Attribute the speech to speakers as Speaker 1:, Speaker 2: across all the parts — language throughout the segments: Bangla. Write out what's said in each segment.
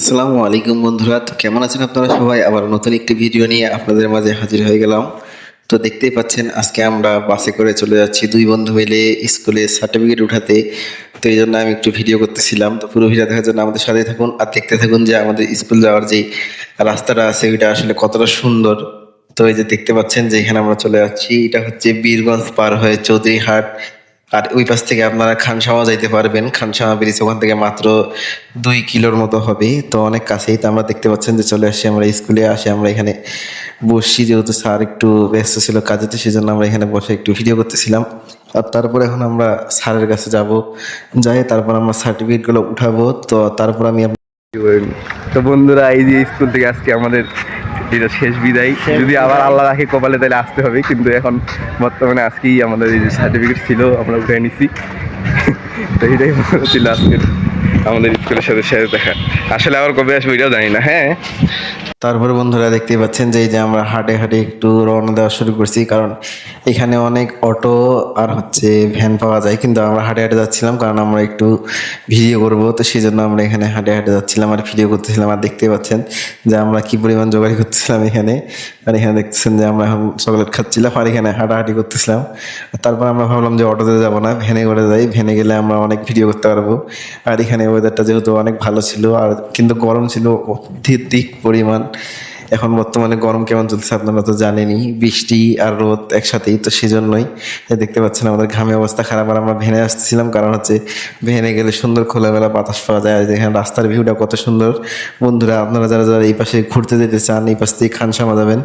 Speaker 1: আসসালামু আলাইকুম বন্ধুরা, তো কেমন আছেন আপনারা সবাই? আবার নতুন একটি ভিডিও নিয়ে আপনাদের মাঝে হাজির হয়ে গেলাম। তো দেখতেই পাচ্ছেন আজকে আমরা বাসে করে চলে যাচ্ছি দুই বন্ধু মিলে স্কুলে সার্টিফিকেট উঠাতে। তো এই জন্য আমি একটু ভিডিও করতেছিলাম। তো পুরো ভিডিও দেখার জন্য আমাদের সাথে থাকুন আর দেখতে থাকুন যে আমাদের স্কুল যাওয়ার যে রাস্তাটা আছে ওইটা আসলে কতটা সুন্দর। তো এই যে দেখতে পাচ্ছেন যে এখানে আমরা চলে যাচ্ছি, এটা হচ্ছে বীরগঞ্জ পার হয়ে চৌধুরীহাট। আর ওই পাশ থেকে আপনারা খানসামা যাইতে পারবেন। খানসামা ব্রিজ ওখান থেকে মাত্র 2 কিলোর মতো হবে, তো অনেক কাছেই। তো আমরা দেখতে পাচ্ছেন যে চলে আসছি আমরা স্কুলে। আসে আমরা এখানে বসছি, যেহেতু স্যার একটু ব্যস্ত ছিল কাজেতে, সেই জন্য আমরা এখানে বসে একটু ভিডিও করতেছিলাম। আর তারপরে এখন আমরা স্যারের কাছে যাব, যাই তারপর আমরা সার্টিফিকেটগুলো উঠাবো। তো তারপর আমি
Speaker 2: তো বন্ধুরা, এই যে স্কুল থেকে আজকে আমাদের এটা শেষ বিদায়। যদি আবার আল্লাহ রাখে কপালে, তাহলে আসতে হবে। কিন্তু এখন বর্তমানে আজকেই আমাদের এই যে সার্টিফিকেট ছিল আমরা উঠে নিছি। তো এটাই ছিল আজকে আমাদের স্কুলের সাথে সাথে দেখা। আসলে আবার কবে আসবো এটাও জানি না। হ্যাঁ,
Speaker 1: তারপরে বন্ধুরা দেখতেই পাচ্ছেন যে এই যে আমরা হাঁটে হাঁটে একটু রওনা দেওয়া শুরু করছি, কারণ এখানে অনেক অটো আর হচ্ছে ভ্যান পাওয়া যায়, কিন্তু আমরা হাঁটে হাঁটে যাচ্ছিলাম কারণ আমরা একটু ভিডিও করব। তো সেই জন্য আমরা এখানে হাঁটে হাঁটে যাচ্ছিলাম আর ভিডিও করতেছিলাম। আর দেখতেই পাচ্ছেন যে আমরা কি পরিমাণ জোগাড়ি করতেছিলাম এখানে। আর এখানে দেখতেছেন যে আমরা এখন চকলেট খাচ্ছিলাম আর এখানে হাঁটাহাঁটি করতেছিলাম। আর তারপর আমরা ভাবলাম যে অটোতে যাবো না, ভ্যানে করে যাই, ভ্যানে গেলে আমরা অনেক ভিডিও করতে পারবো। আর এখানে ওয়েদারটা যেহেতু অনেক ভালো ছিল, আর কিন্তু গরম ছিল অত্যধিক পরিমাণ। এখন বর্তমানে গরম কেমন চলছে আপনারা তো জানেনই, বৃষ্টি আর রোদ একসাথেই। তো সেজন্যই দেখতে পাচ্ছেন আমাদের ঘামে অবস্থা খারাপ। আর আমরা ভ্যানে আসতেছিলাম কারণ হচ্ছে ভ্যানে গেলে সুন্দর খোলামেলা বাতাস পাওয়া যায়। আর দেখেন রাস্তার ভিউটা কত সুন্দর। বন্ধুরা আপনারা যারা যারা এই পাশে ঘুরতে যেতে চান, এই পাশ থেকে খানসামা যাবেন,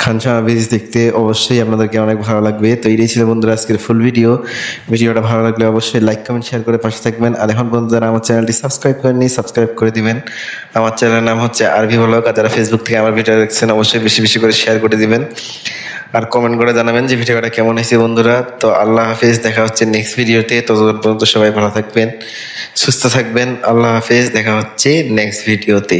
Speaker 1: খানসামা ব্রিজ দেখতে অবশ্যই আপনাদেরকে অনেক ভালো লাগবে। তো এটাই ছিল বন্ধুরা আজকের ফুল ভিডিও। ভিডিওটা ভালো লাগলে অবশ্যই লাইক কমেন্ট শেয়ার করে পাশে থাকবেন। আর এখন পর্যন্ত যারা আমার চ্যানেলটি সাবস্ক্রাইব করেননি, সাবস্ক্রাইব করে দিবেন। আমার চ্যানেলের নাম হচ্ছে আরভি ব্লগ। আর যারা ফেসবুক থেকে আমার ভিডিও দেখছেন অবশ্যই বেশি বেশি করে শেয়ার করে দিবেন আর কমেন্ট করে জানাবেন যে ভিডিওটা কেমন হয়েছে বন্ধুরা। তো আল্লাহ হাফেজ, দেখা হচ্ছে নেক্সট ভিডিওতে। ততক্ষণ পর্যন্ত সবাই ভালো থাকবেন, সুস্থ থাকবেন। আল্লাহ হাফেজ, দেখা হচ্ছে নেক্সট ভিডিওতে।